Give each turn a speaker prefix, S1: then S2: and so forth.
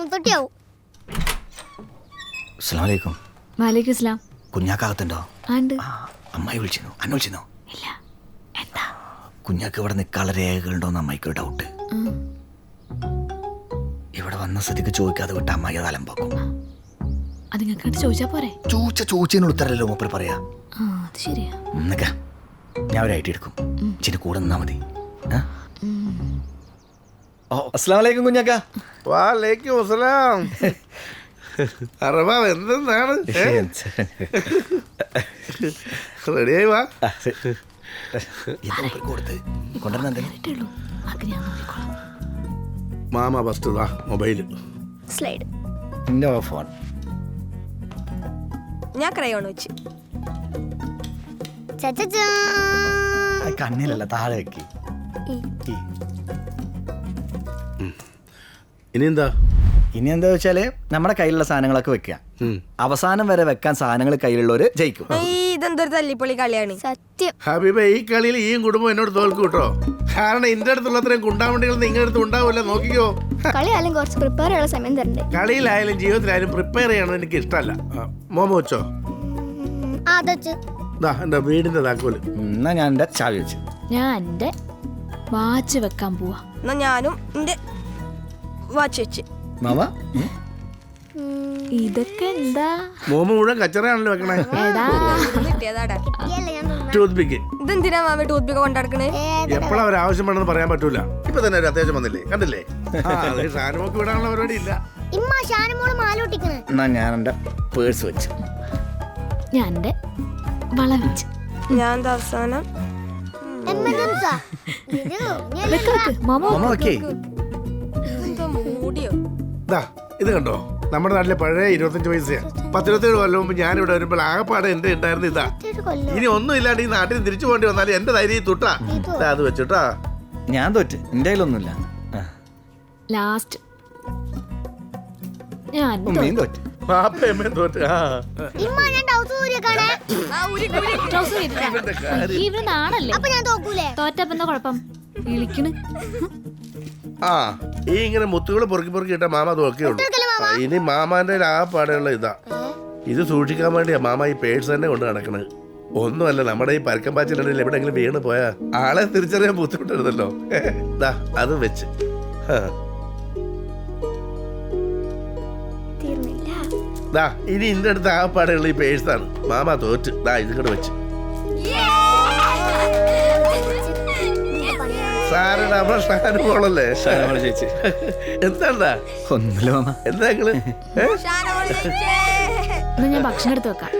S1: മുത്തൊട്ടിയാവും.
S2: അസ്സലാമലൈക്കും.
S3: വലൈക്കും സ്ലാം.
S2: കുഞ്ഞാക്കകത്തുണ്ടോ?
S3: ഉണ്ട്.
S2: അമ്മായി വിളിച്ചിരുന്നു. അന്ന വിളിച്ചിരുന്നോ?
S3: ഇല്ല. എന്താ?
S2: കുഞ്ഞാക്ക് ഇവിടെ നിൽക്കാനുള്ള രേഖകളുണ്ടോന്ന് അമ്മായിക്കൊരു ഡൗട്ട്. ഇവിടെ വന്ന സ്ഥിതിക്ക് ചോദിക്കാതെ വിട്ട അമ്മായി അത് അലമ്പാക്കും.
S3: അത് നിങ്ങൾക്ക് ചോദിച്ചാ പോരെ?
S2: ചോദിച്ചതിനുള്ള ഉത്തരല്ലോ മൂപ്പര് പറയാ.
S3: അത് ശരിയാ.
S2: എന്നൊക്കെ ഞാൻ ഒരു ഐഡിയ എടുക്കും. ഇച്ചിരി കൂടെ നിന്നാ മതി. അസ്സലാമലൈക്കും കുഞ്ഞാക്ക.
S4: വാലൈക്കും അസ്സലാം. അറബ എന്താണ്? റെഡിയായി വാ. മാമ ഫസ്റ്റ് ഇതാ മൊബൈൽ.
S1: സ്ലൈഡ്.
S2: എന്റെ ഫോൺ.
S5: ഞാൻ ക്രയോൺ വെച്ച്.
S2: കണ്ണിലല്ല, താഴെ വെക്കി. ഇനി എന്താ വെച്ചാല് നമ്മുടെ കയ്യിലുള്ള സാധനങ്ങളൊക്കെ വെക്കുക. അവസാനം വരെ വെക്കാൻ സാധനങ്ങൾ കയ്യിലുള്ളവര് ജയിക്കും.
S5: ഇതെന്തൊരു തല്ലിപ്പൊളി കളിയാണ്.
S1: സത്യം.
S4: ഹബീബ, ഈ കളിയിൽ ഈ കുടുംബം എന്നോട് തോൽക്കും കേട്ടോ. കാരണം എന്റെ അടുത്തുള്ള അത്രയും കുണ്ടാവണ്ടികൾ നിങ്ങളുടെ അടുത്ത് ഉണ്ടാവില്ല. നോക്കിക്കോ.
S1: കളിയായാലും കുറച്ച് പ്രിപ്പയർ ചെയ്യാനുള്ള സമയം തരണ്ടേ?
S4: കളിയിലായാലും ജീവിതത്തിലായാലും പ്രിപ്പയർ ചെയ്യണം എനിക്ക് ഇഷ്ടമല്ല. മോമ വെച്ചോ. എന്റെ വീടിന്റെ താക്കോല്.
S2: എന്നാ ഞാൻ എന്റെ ചാവി വെച്ചു.
S3: ഞാൻ എന്റെ വാച്ച് വെക്കാൻ പോവാ.
S5: എന്നാ ഞാനും എന്റെ വാച്ച് വെച്ച്.
S2: മാമ
S3: ഇതൊക്കെ എന്താ?
S4: മോമ മുഴുവൻ കച്ചറയാണല്ലോ വെക്കണേ. ടൂത്ത് പിക്ക്.
S5: ഇതെന്തിനാ മാമ ടൂത്ത് പിക്ക് കൊണ്ടടക്കണേ?
S4: എപ്പോഴാ ഒരു ആവശ്യമുണ്ടെന്ന് പറയാൻ പറ്റൂല. ഇപ്പൊ തന്നെ ഒരു അത്യാവശ്യം വന്നില്ലേ, കണ്ടില്ലേ? ഷാനുമോക്ക് വിടാനുള്ള പരിപാടി ഇല്ല.
S2: എന്നാ ഞാൻ എന്റെ പേഴ്സ് വെച്ചു.
S3: ഞാൻ എന്റെ വള വെച്ച്.
S5: ഞാൻ അവസാനം മൂടിയോ?
S4: ഇത് കണ്ടോ, നമ്മുടെ നാട്ടിലെ പഴയ 25 പൈസയാ. 10-27 കൊല്ലം മുമ്പ് ഞാനിവിടെ വരുമ്പോൾ ആകെപ്പാടെ എന്റെ ഉണ്ടായിരുന്നു ഇതാ. ഇനി ഒന്നും ഇല്ലാണ്ട് ഈ നാട്ടിൽ തിരിച്ചു പോകേണ്ടി വന്നാലും എന്റെ ധൈര്യം തൊട്ടാ അത് വെച്ചിട്ടാ.
S2: ഞാൻ തോറ്റ്. എന്റെ കയ്യിലൊന്നുമില്ല.
S3: ലാസ്റ്റ് ഞാൻ
S2: തോറ്റ്.
S3: തോറ്റപ്പെന്താ കുഴപ്പം? വിളിക്കണ്.
S4: ഈ ഇങ്ങനെ മുത്തുകൾ പൊറുക്കി പൊറുക്കി ഇട്ട മാമ തോക്കിയുള്ളൂ. ഇനി മാമാന്റെ ആ പാടെയുള്ള ഇതാ. ഇത് സൂക്ഷിക്കാൻ വേണ്ടിയാ മാമ ഈ പേഴ്സ് തന്നെ കൊണ്ട് നടക്കണത്. ഒന്നുമല്ല, നമ്മുടെ ഈ പരക്കം പാച്ചിലുണ്ടെങ്കിൽ എവിടെയെങ്കിലും വീണ് പോയാ ആളെ തിരിച്ചറിയാൻ ബുദ്ധിമുട്ടരുതല്ലോ. അത് വെച്ച് ഇനി ഇന്റെ അടുത്ത് ആ പാടെയുള്ള ഈ പേഴ്സാണ്. മാമ തോറ്റ്. ഇത് കൂടെ വെച്ച് ല്ലേ എന്താ
S2: ഒന്നുമില്ല മാമ.
S4: എന്താ നിങ്ങള്
S3: ഞാൻ ഭക്ഷണം എടുത്ത് വെക്കാം.